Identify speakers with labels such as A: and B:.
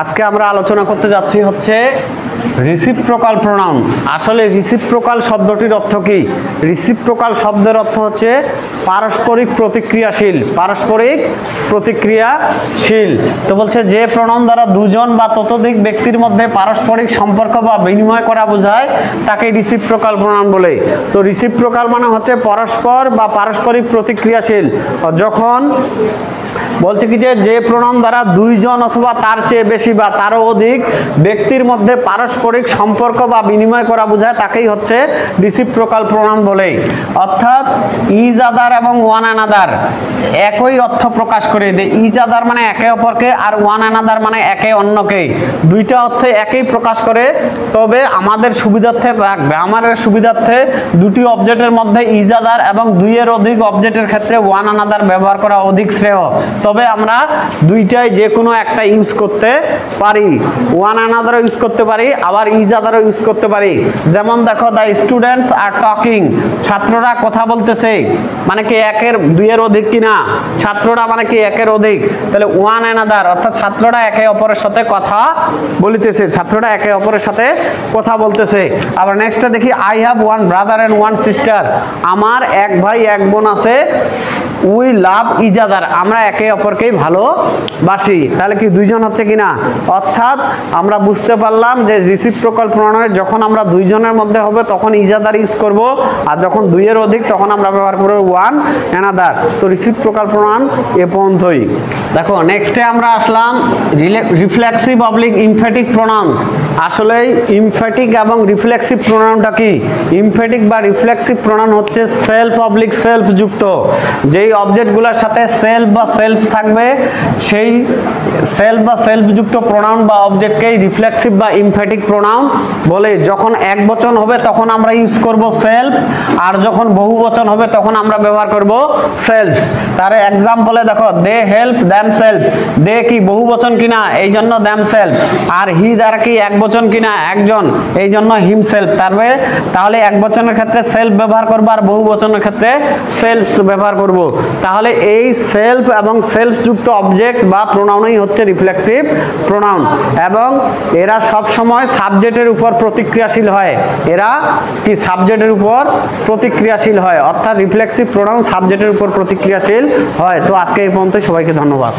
A: আজকে আমরা আলোচনা করতে যাচ্ছি হচ্ছে রিসিপ্রোকাল প্রোনাউন। আসলে রিসিপ্রোকাল শব্দটির অর্থ কি? রিসিপ্রোকাল শব্দের অর্থ হচ্ছে পারস্পরিক প্রতিক্রিয়াশীল। পারস্পরিক প্রতিক্রিয়াশীল তো বলছে যে প্রোনাউন দ্বারা দুজন বা ততোধিক ব্যক্তির মধ্যে পারস্পরিক সম্পর্ক বা বিনিময় করা বোঝায় তাকে রিসিপ্রোকাল প্রোনাউন বলে। তো রিসিপ্রোকাল মানে হচ্ছে পরস্পর বা পারস্পরিক প্রতিক্রিয়াশীল। যখন বলছে কি যে প্রোনাউন দ্বারা দুইজন অথবা তার চেয়ে বেশি বা তারও অধিক ব্যক্তির মধ্যে পারস্পরিক সম্পর্ক বা বিনিময় করা বোঝায় তাকেই হচ্ছে রিসিপ্রোকাল প্রোনাউন বলে। অর্থাৎ ইজ আদার এবং ওয়ান অ্যানাদার একই অর্থ প্রকাশ করে দেয়। ইজ আদার মানে একে অপরকে, আর ওয়ান অ্যানাদার মানে একে অন্যকে। দুইটা অর্থে একই প্রকাশ করে, তবে আমাদের সুবিধার্থে রাখবে, আমাদের সুবিধার্থে দুটি অবজেক্টের মধ্যে ইজ আদার এবং দুইয়ের অধিক অবজেক্টের ক্ষেত্রে ওয়ান অ্যানাদার ব্যবহার করা অধিক শ্রেয়। তবে আমরা দুইটাই যে কোনো একটা ইউজ করতে পারি, ওয়ান অ্যানাদারও ইউজ করতে পারি, আবার ইজ আদারও ইউজ করতে পারি। যেমন দেখো, দ্য স্টুডেন্টস আর টকিং, ছাত্ররা কথা বলতেছে, মানে কি একের দুইয়ের অধিক কিনা? ছাত্ররা মানে কি একের অধিক, তাহলে ওয়ান অ্যানাদার অর্থাৎ ছাত্ররা একে অপরের সাথে কথা বলিতেছে, ছাত্ররা একে অপরের সাথে কথা বলতেছে। আবার নেক্সটটা দেখি, I have one brother and one sister, আমার এক ভাই এক বোন আছে। উই লাভ ইজ আদার, আমরা একে অপরকেই ভালোবাসি। তাহলে কি দুইজন হচ্ছে কিনা? অর্থাৎ আমরা বুঝতে পারলাম যে রিসিপ্রোকাল প্রোনাউনের যখন আমরা দুইজনের মধ্যে হবে তখন ইজ আদার ইউজ করব, আর যখন দুইয়ের অধিক তখন আমরা ব্যবহার করব ওয়ান অ্যানাদার। তো রিসিপ্রোকাল প্রোনাউন এ পর্যন্তই। দেখো নেক্সটে আমরা আসলাম রিফ্লেক্সিভ অবলিক ইমফ্যাটিক প্রোনাউন। আসলে ইমফ্যাটিক এবং রিফ্লেক্সিভ প্রোনাউনটা কি? ইমফ্যাটিক বা রিফ্লেক্সিভ প্রোনাউন হচ্ছে সেলফ অবলিক সেলফ যুক্ত। যেই অবজেক্টগুলোর সাথে সেলফ বা সেলফ থাকবে সেই সেলফ বা সেলফ যুক্ত প্রোনাউন বা অবজেক্টকেই রিফ্লেক্সিভ বা ইমফ্যাটিক প্রোনাউন বলে। যখন এক বচন হবে তখন আমরা ইউজ করব সেলফ, আর যখন বহু বচন হবে তখন আমরা ব্যবহার করব সেলফস। তার এক্সাম্পলে দেখো, দে হেল্প দ্যাম সেলফ, দে কি বহু বচন কিনা, এই জন্য দ্যাম সেলফ। আর হি দ্বারা কি এক বচন কিনা, একজন, এই জন্য হিম সেলফ। তাহলে এক বচনের ক্ষেত্রে সেলফ ব্যবহার করবো, আর বহু বচনের ক্ষেত্রে সেলফস ব্যবহার করব। তাহলে এই সেলফ এবং সেলফ যুক্ত অবজেক্ট বা প্রোনাউনই হচ্ছে রিফ্লেক্সিভ প্রোনাউন, এবং এরা সব সময় সাবজেক্টের উপর প্রতিক্রিয়াশীল হয়। এরা কি সাবজেক্টের উপর প্রতিক্রিয়াশীল হয়, অর্থাৎ রিফ্লেক্সিভ প্রোনাউন সাবজেক্টের উপর প্রতিক্রিয়াশীল হয়। তো আজকে এই পর্যন্ত, সবাইকে ধন্যবাদ।